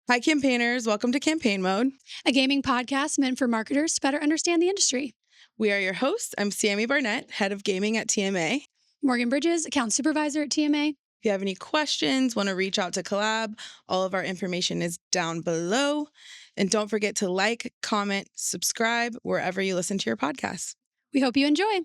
Hi, campaigners. Welcome to Campaign Mode, a gaming podcast meant for marketers to better understand the industry. We are your hosts. I'm Sammy Barnett, head of gaming at TMA. Morgan Bridges, account supervisor at TMA. If you have any questions, want to reach out to collab, all of our information is down below. And don't forget to like, comment, subscribe wherever you listen to your podcasts. We hope you enjoy.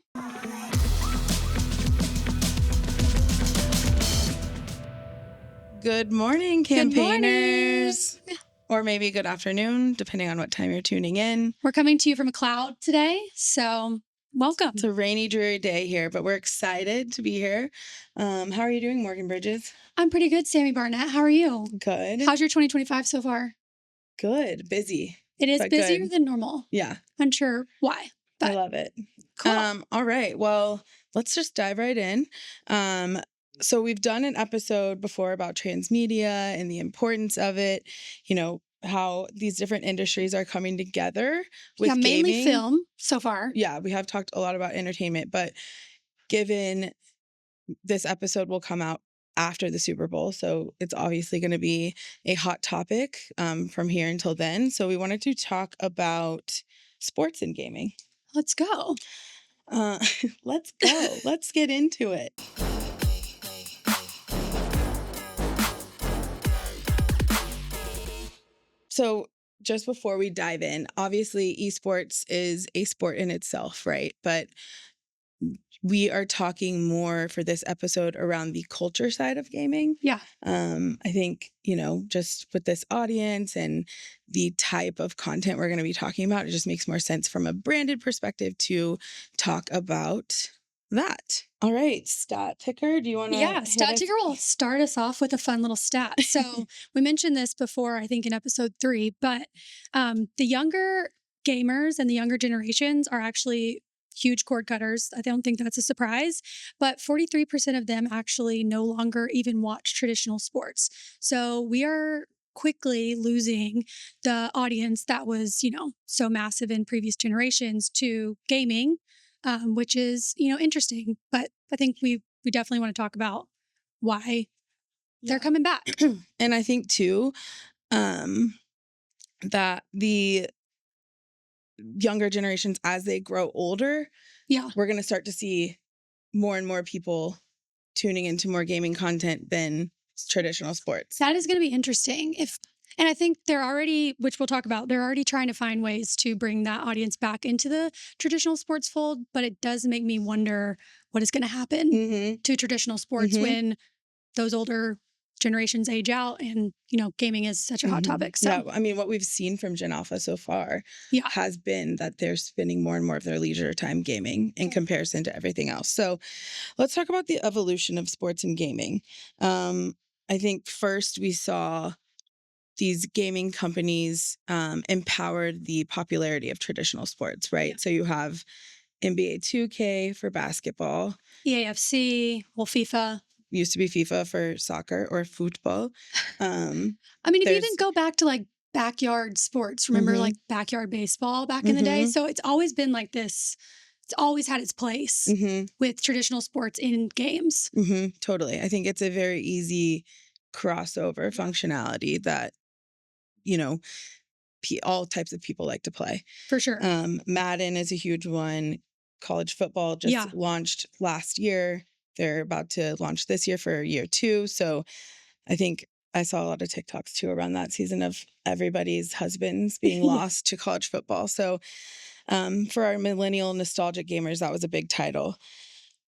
Good morning, campaigners. Good morning. Or maybe good afternoon, depending on what time you're tuning in. We're coming to you from a cloud today, so welcome. It's a rainy, dreary day here, but we're excited to be here. How are you doing, Morgan Bridges? I'm pretty good, Sammy Barnett. How are you? Good. How's your 2025 so far? Good. Busy. It is busier than normal. Yeah. Unsure why, but I love it. Cool. All right. Well, let's just dive right in. So we've done an episode before about transmedia and the importance of it, you know, how these different industries are coming together with mainly gaming. film so far. Yeah, we have talked a lot about entertainment, but given this episode will come out after the Super Bowl, so it's obviously going to be a hot topic from here until then. So we wanted to talk about sports and gaming. Let's go. Let's go. Let's get into it. So just before we dive in, obviously esports is a sport in itself, right? But we are talking more for this episode around the culture side of gaming. Yeah. I think, you know, just with this audience and the type of content we're going to be talking about, it just makes more sense from a branded perspective to talk about that. All right, stat ticker. Do you want to? Yeah, stat ticker will start us off with a fun little stat. So we mentioned this before, I think in episode 3, but the younger gamers and the younger generations are actually huge cord cutters. I don't think that's a surprise, but 43% of them actually no longer even watch traditional sports. So we are quickly losing the audience that was, so massive in previous generations to gaming. Which is, interesting. But I think we definitely want to talk about why they're coming back. And I think, too, that the younger generations, as they grow older, we're going to start to see more and more people tuning into more gaming content than traditional sports. That is going to be interesting. And I think they're already, which we'll talk about, they're already trying to find ways to bring that audience back into the traditional sports fold. But it does make me wonder what is going to happen to traditional sports when those older generations age out and, gaming is such a hot topic. So, yeah, I mean, what we've seen from Gen Alpha so far has been that they're spending more and more of their leisure time gaming in comparison to everything else. So let's talk about the evolution of sports and gaming. I think first we saw these gaming companies empowered the popularity of traditional sports, right? Yeah. So you have NBA 2K for basketball. EAFC, FIFA. Used to be FIFA for soccer or football. If you even go back to like backyard sports, remember like backyard baseball back in the day? So it's always been like this. It's always had its place with traditional sports in games. Totally. I think it's a very easy crossover functionality that, all types of people like to play. For sure. Madden is a huge one. College football just launched last year. They're about to launch this year for year 2. So I think I saw a lot of TikToks too around that season of everybody's husbands being lost to college football. So for our millennial nostalgic gamers, that was a big title.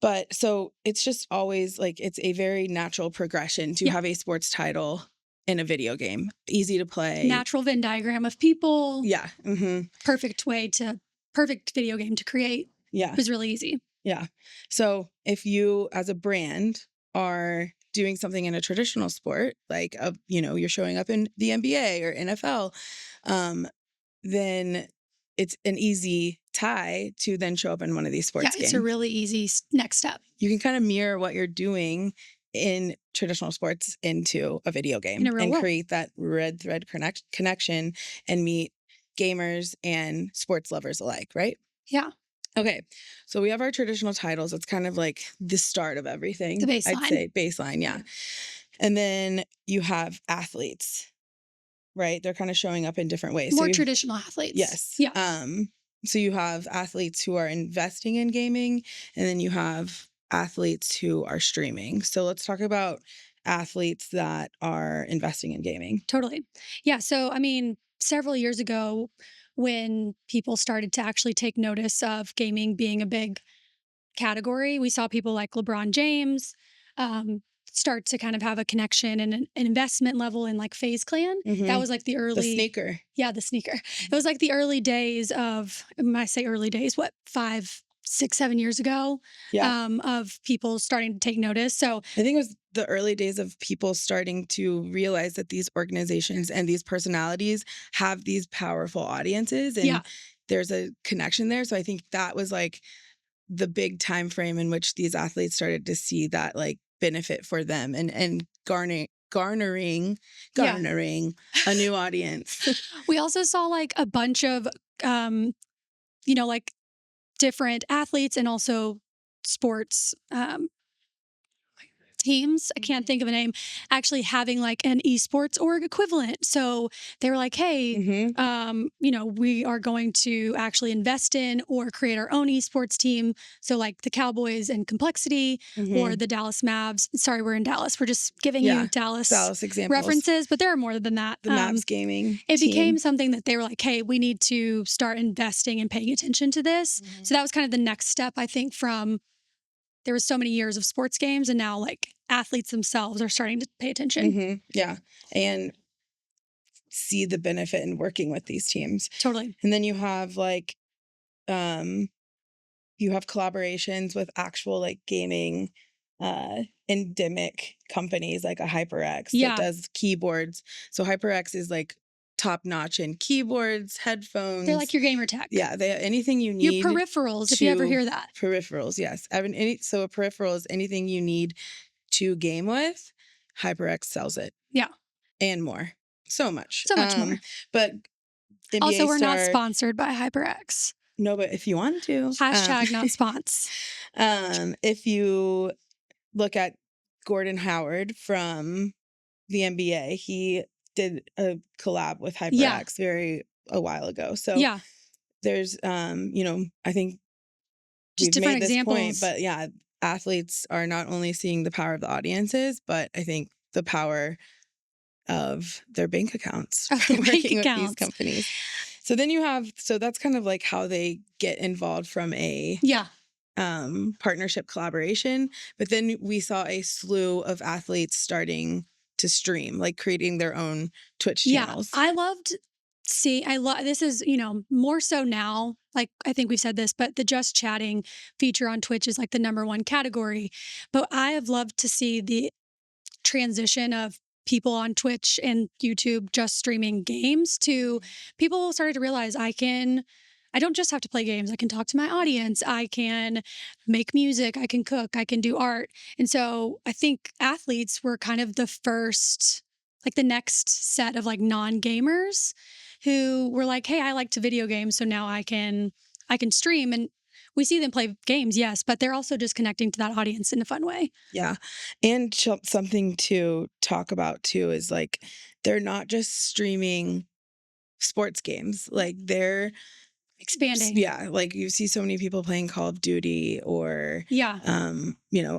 But so it's just always like it's a very natural progression to have a sports title in a video game. Easy to play. Natural Venn diagram of people. Yeah. Perfect video game to create. Yeah. It was really easy. Yeah. So if you as a brand are doing something in a traditional sport, like, you're showing up in the NBA or NFL, then it's an easy tie to then show up in one of these sports games. It's a really easy next step. You can kind of mirror what you're doing in traditional sports into a video game and create that red thread connection and meet gamers and sports lovers alike, right? Yeah. Okay, so we have our traditional titles. It's kind of like the start of everything. The baseline. I'd say baseline, yeah. And then you have athletes. right? They're kind of showing up in different ways. More traditional athletes. Yes. Yeah. So you have athletes who are investing in gaming, and then you have athletes who are streaming. So let's talk about athletes that are investing in gaming. Totally. Yeah. So, I mean, several years ago, when people started to actually take notice of gaming being a big category, we saw people like LeBron James um, start to kind of have a connection and an investment level in like Phase Clan. That was like the The early, sneaker. yeah, the sneaker. It was like the early days of, when I say early days, what, 5, 6, 7 years ago, Yeah. of people starting to take notice. So I think it was the early days of people starting to realize that these organizations and these personalities have these powerful audiences, yeah, and there's a connection there. So I think that was like the big time frame in which these athletes started to see that like benefit for them, and garnering yeah. a new audience. We also saw like a bunch of, um, like different athletes and also sports teams. I can't think of a name, actually having like an esports org equivalent. So they were like, hey, Hmm. we are going to actually invest in or create our own esports team. So like the Cowboys and Complexity or Hmm. the Dallas Mavs. Sorry, we're in Dallas. We're just giving you Yeah. Dallas Dallas examples. references, but there are more than that. The Maps gaming It became team. something that they were like, hey, we need to start investing and paying attention to this. So that was kind of the next step, I think, from there was so many years of sports games, and now like athletes themselves are starting to pay attention. Yeah. And see the benefit in working with these teams. Totally. And then you have like um you have collaborations with actual like gaming endemic companies like a HyperX that Yeah. does keyboards. So HyperX is like top notch in keyboards, headphones. They're like your gamer tech. Yeah, they anything you Your need. peripherals, if you ever hear that. Peripherals, yes. So a peripheral is anything you need to game with. HyperX sells it. Yeah. And more. So much. So much more. But NBA Also, we're not star. sponsored by HyperX. No, but if you want to. Hashtag not spons. If you look at Gordon Howard from the NBA, he did a collab with Yeah. HyperX a while ago. So Yeah. there's I think Just we've different made this examples. point, but yeah, athletes are not only seeing the power of the audiences, but I think the power of their bank accounts Of from their bank working with these accounts. companies. So that's kind of like how they get involved from a Yeah. partnership collaboration. But then we saw a slew of athletes starting to stream, like creating their own Twitch channels. I loved this is, more so now. Like I think we've said this, but the just chatting feature on Twitch is like the number one category. But I have loved to see the transition of people on Twitch and YouTube just streaming games to people started to realize I don't just have to play games. I can talk to my audience. I can make music. I can cook. I can do art. And so I think athletes were kind of the first, like the next set of like non-gamers who were like, hey, I like to video games. So now I can stream. And we see them play games, yes, but they're also just connecting to that audience in a fun way. Yeah. And something to talk about too is like they're not just streaming sports games. Like they're Expanding. Yeah, like you see so many people playing Call of Duty or Yeah.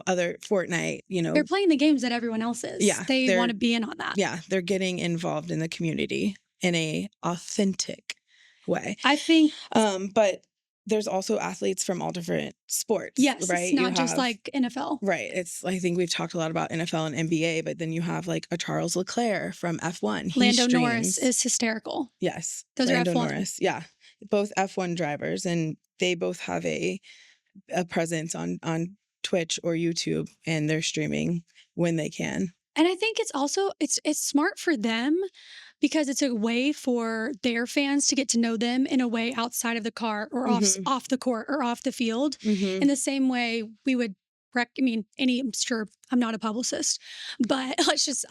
other Fortnite, They're playing the games that everyone else is. Yeah, They want to be in on that. Yeah, they're getting involved in the community in a authentic way. I think but there's also athletes from all different sports. yes, Right. It's not just like NFL. Right. I think we've talked a lot about NFL and NBA, but then you have like a Charles Leclerc from F1. Lando Norris is hysterical. Yes. Those Lando are F1. Norris. Yeah. Both F1 drivers, and they both have a presence on Twitch or YouTube, and they're streaming when they can. And I think it's also it's smart for them because it's a way for their fans to get to know them in a way outside of the car or off the court or off the field. In the same way we would I'm sure I'm not a publicist, but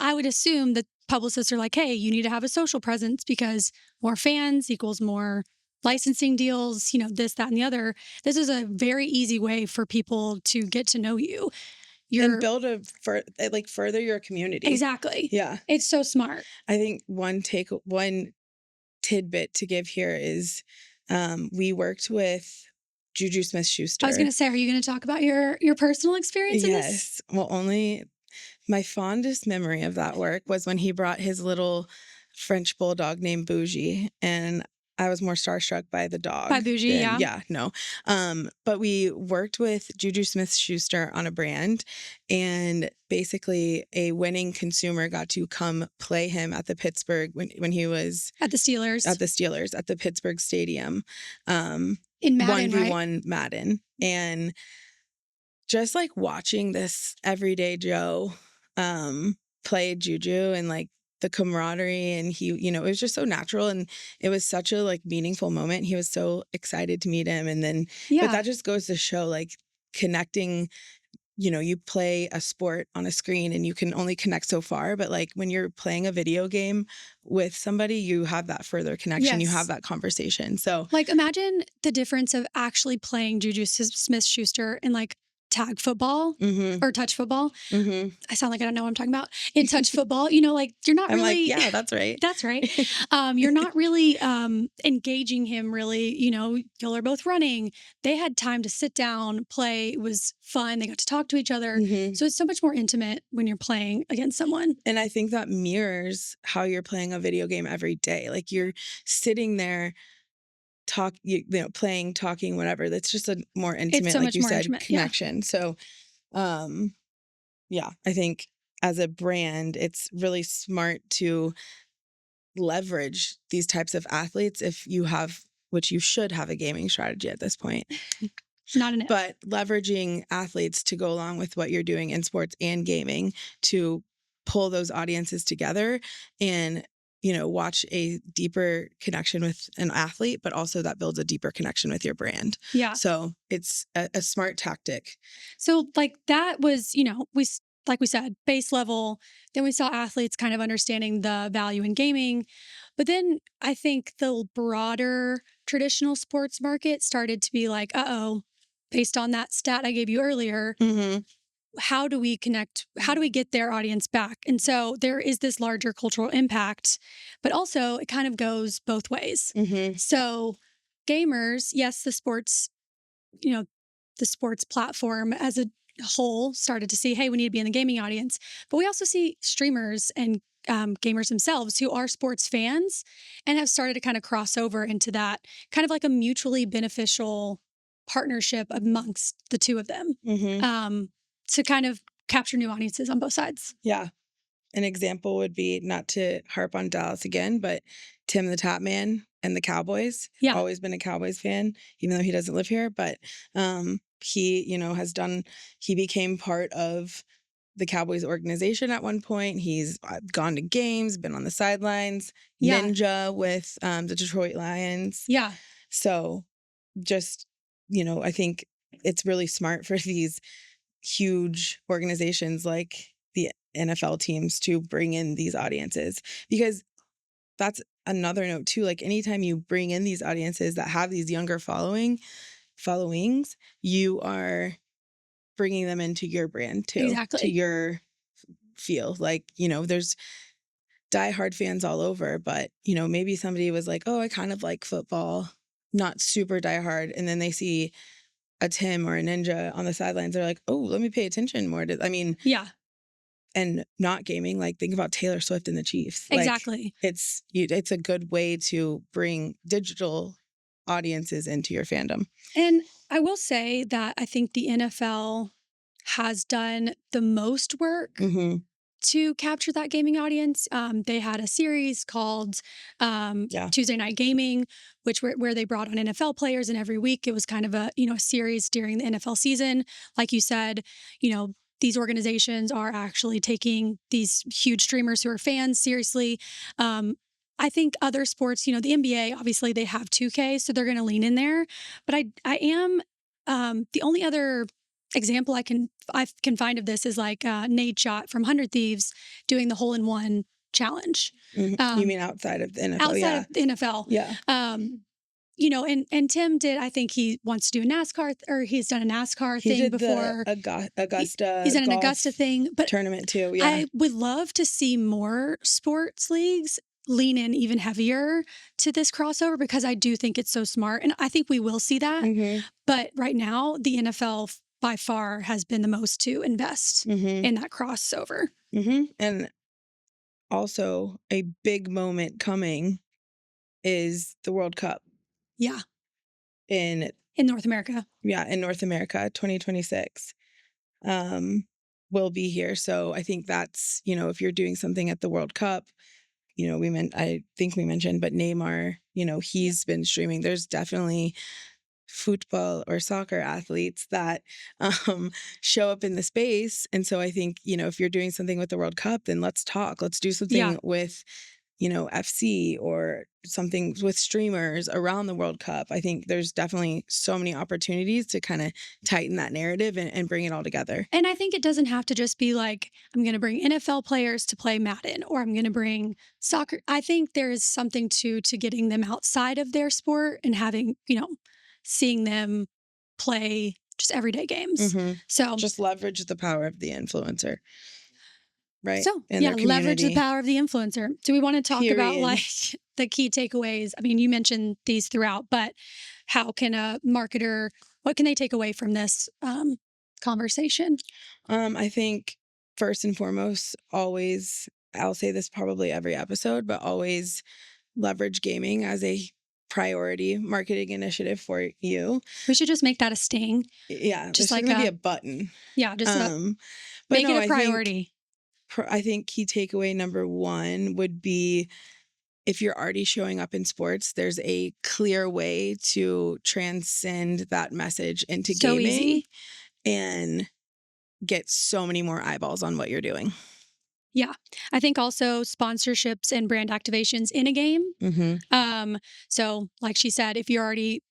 I would assume that publicists are like, hey, you need to have a social presence because more fans equals more licensing deals, this, that, and the other. This is a very easy way for people to get to know you. and build like further your community. Exactly. Yeah. It's so smart. I think one tidbit to give here is we worked with Juju Smith-Schuster. I was going to say, are you going to talk about your personal experience in this? Yes. Well, only my fondest memory of that work was when he brought his little French bulldog named Bougie, and I was more starstruck by the dog. By Bougie, yeah. Yeah, no. But we worked with Juju Smith-Schuster on a brand, and basically a winning consumer got to come play him at the Pittsburgh when he was at the Steelers at the Pittsburgh Stadium. In Madden, 1v1 right? Madden. And just like watching this everyday Joe play Juju and like the camaraderie, and he, it was just so natural, and it was such a like meaningful moment. He was so excited to meet him. And then but that just goes to show like connecting. You play a sport on a screen and you can only connect so far, but like when you're playing a video game with somebody, you have that further connection. Yes. You have that conversation. So like imagine the difference of actually playing Juju Smith-Schuster in like tag football or touch football. I sound like I don't know what I'm talking about. In touch football, like you're not really. Like, yeah, that's right. That's right. You're not really engaging him really. Y'all are both running. They had time to sit down, play. It was fun. They got to talk to each other. So it's so much more intimate when you're playing against someone. And I think that mirrors how you're playing a video game every day. Like you're sitting there playing, talking, whatever. That's just a more intimate, so like you said, intimate, connection. Yeah. So, yeah, I think as a brand, it's really smart to leverage these types of athletes which you should have a gaming strategy at this point. Not enough. But leveraging athletes to go along with what you're doing in sports and gaming to pull those audiences together and watch a deeper connection with an athlete, but also that builds a deeper connection with your brand. Yeah. So it's a smart tactic. So like that was, like we said, base level. Then we saw athletes kind of understanding the value in gaming. But then I think the broader traditional sports market started to be like, based on that stat I gave you earlier, how do we connect? How do we get their audience back? And so there is this larger cultural impact, but also it kind of goes both ways. So gamers, yes, the sports platform as a whole started to see, hey, we need to be in the gaming audience. But we also see streamers and gamers themselves who are sports fans and have started to kind of cross over into that kind of like a mutually beneficial partnership amongst the two of them. To kind of capture new audiences on both sides. Yeah. An example would be, not to harp on Dallas again, but Tim the Tap Man and the Cowboys. Yeah. Always been a Cowboys fan, even though he doesn't live here. But he, he became part of the Cowboys organization at one point. He's gone to games, been on the sidelines, ninja with the Detroit Lions. Yeah. So just, I think it's really smart for these huge organizations like the NFL teams to bring in these audiences, because that's another note too. Like anytime you bring in these audiences that have these younger followings, you are bringing them into your brand too. Exactly. To your feel. Like, there's diehard fans all over, but maybe somebody was like, oh, I kind of like football, not super diehard, and then they see a Tim or a Ninja on the sidelines, they're like, oh, let me pay attention more to, yeah. And not gaming, like think about Taylor Swift and the Chiefs. Exactly. Like, it's a good way to bring digital audiences into your fandom. And I will say that I think the NFL has done the most work to capture that gaming audience. They had a series called Tuesday Night Gaming, where they brought on NFL players, and every week it was kind of a series during the NFL season. Like you said, these organizations are actually taking these huge streamers who are fans seriously. I think other sports, the NBA, obviously they have 2K, so they're going to lean in there. But I am the only other example I can find of this is like Nate Shot from 100 Thieves doing the hole-in-one challenge. You mean outside of the NFL? Outside of the NFL. Yeah. and Tim did, I think he wants to do a NASCAR or he's done a NASCAR He thing did the before. He's Augusta done an Augusta golf thing, but tournament too. Yeah. I would love to see more sports leagues lean in even heavier to this crossover because I do think it's so smart. And I think we will see that. Mm-hmm. But right now, the NFL by far has been the most to invest Mm-hmm. in that crossover. Mm-hmm. And also a big moment coming is the World Cup Yeah. in North America. Yeah, in North America, 2026 will be here. So I think that's, if you're doing something at the World Cup, I think we mentioned, but Neymar, he's been streaming. There's definitely football or soccer athletes that show up in the space. And so I think, if you're doing something with the World Cup, then let's talk. Let's do something with FC or something with streamers around the World Cup. I think there's definitely so many opportunities to kind of tighten that narrative and bring it all together. And I think it doesn't have to just be like, I'm going to bring NFL players to play Madden or I'm going to bring soccer. I think there is something to getting them outside of their sport and having, seeing them play just everyday games. Mm-hmm. So just leverage the power of the influencer. Right. So, leverage the power of the influencer. Do we want to talk about like the key takeaways? I mean, you mentioned these throughout, but how can a marketer, what can they take away from this conversation? I think first and foremost, always, I'll say this probably every episode, but always leverage gaming as a priority marketing initiative for you. We should just make that a sting. Yeah. Just like maybe a button. Yeah. Just make it a priority. I think key takeaway number one would be if you're already showing up in sports, there's a clear way to transcend that message into gaming and get so many more eyeballs on what you're doing. Yeah. I think also sponsorships and brand activations in a game. Mm-hmm. So like she said, if you're already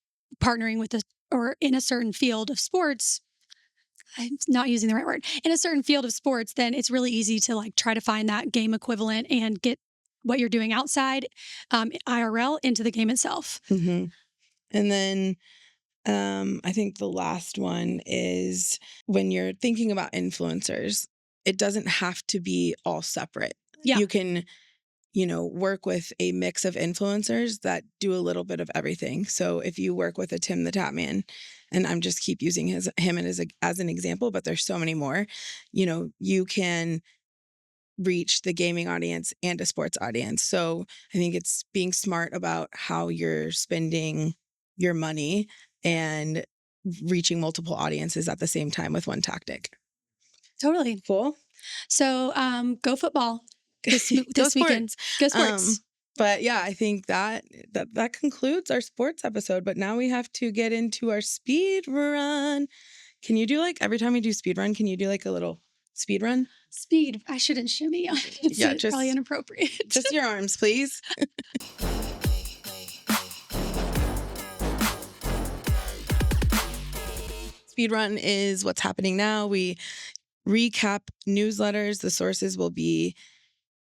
partnering with or in a certain field of sports, I'm not using the right word, in a certain field of sports, then it's really easy to like try to find that game equivalent and get what you're doing outside IRL into the game itself. Mm-hmm. And then I think the last one is when you're thinking about influencers, it doesn't have to be all separate. Yeah. You can, work with a mix of influencers that do a little bit of everything. So if you work with a Tim the Tatman, and I'm just keep using him as an example, but there's so many more, you can reach the gaming audience and a sports audience. So I think it's being smart about how you're spending your money and reaching multiple audiences at the same time with one tactic. Totally. Cool. So go football this weekend. Go sports. But yeah, I think that concludes our sports episode. But now we have to get into our speed run. Can you do like every time we do speed run, can you do like a little speed run? Speed. I shouldn't shimmy. It's probably inappropriate. Just your arms, please. Speed run is what's happening now. We recap newsletters. The sources will be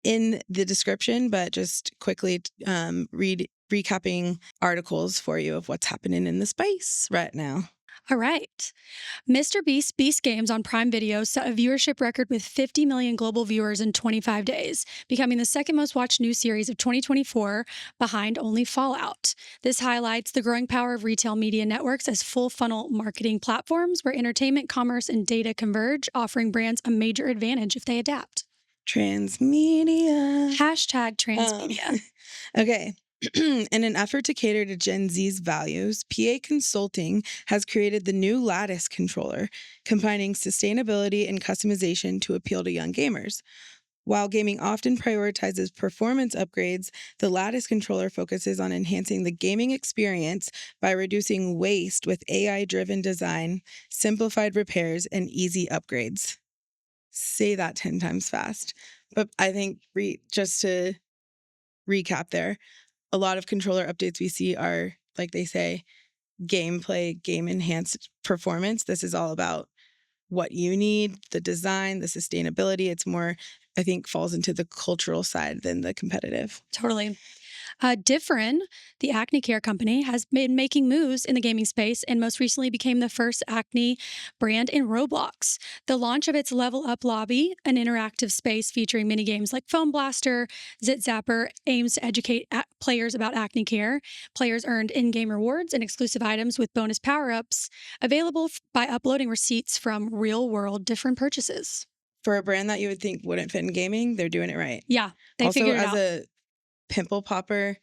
in the description, but just quickly recapping articles for you of what's happening in the space right now. All right. Mr. Beast Games on Prime Video set a viewership record with 50 million global viewers in 25 days, becoming the second most watched new series of 2024 behind only Fallout. This highlights the growing power of retail media networks as full funnel marketing platforms where entertainment, commerce, and data converge, offering brands a major advantage if they adapt. Transmedia. Hashtag transmedia. Okay. In an effort to cater to Gen Z's values, PA Consulting has created the new Lattice controller, combining sustainability and customization to appeal to young gamers. While gaming often prioritizes performance upgrades, the Lattice controller focuses on enhancing the gaming experience by reducing waste with AI-driven design, simplified repairs, and easy upgrades. Say that 10 times fast. But I think just to recap there, a lot of controller updates we see are, like they say, gameplay, game-enhanced performance. This is all about what you need, the design, the sustainability. It's more, I think, falls into the cultural side than the competitive. Totally. Differin, the acne care company, has been making moves in the gaming space and most recently became the first acne brand in Roblox. The launch of its Level Up Lobby, an interactive space featuring mini games like Foam Blaster, Zit Zapper, aims to educate players about acne care. Players earned in game rewards and exclusive items with bonus power ups available by uploading receipts from real world different purchases. For a brand that you would think wouldn't fit in gaming, they're doing it right. Yeah, they Also, figured it as out. a pimple popper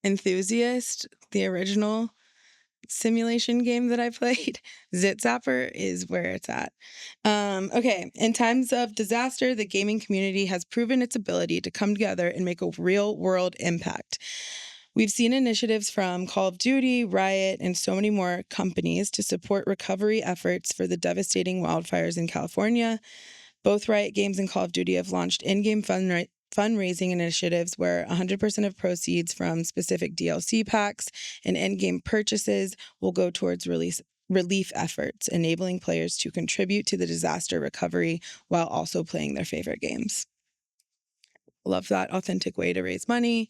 enthusiast, the original simulation game that I played, Zit Zapper is where it's at. Okay, in times of disaster, the gaming community has proven its ability to come together and make a real world impact. We've seen initiatives from Call of Duty, Riot, and so many more companies to support recovery efforts for the devastating wildfires in California. Both Riot Games and Call of Duty have launched in-game fundraising initiatives where 100% of proceeds from specific DLC packs and in-game purchases will go towards relief efforts, enabling players to contribute to the disaster recovery while also playing their favorite games. Love that authentic way to raise money.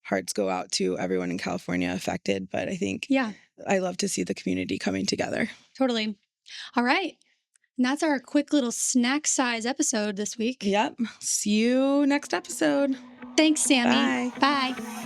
Hearts go out to everyone in California affected, but I think Yeah, I love to see the community coming together. totally. All right. And that's our quick little snack size episode this week. Yep. See you next episode. Thanks, Sammy. Bye. Bye.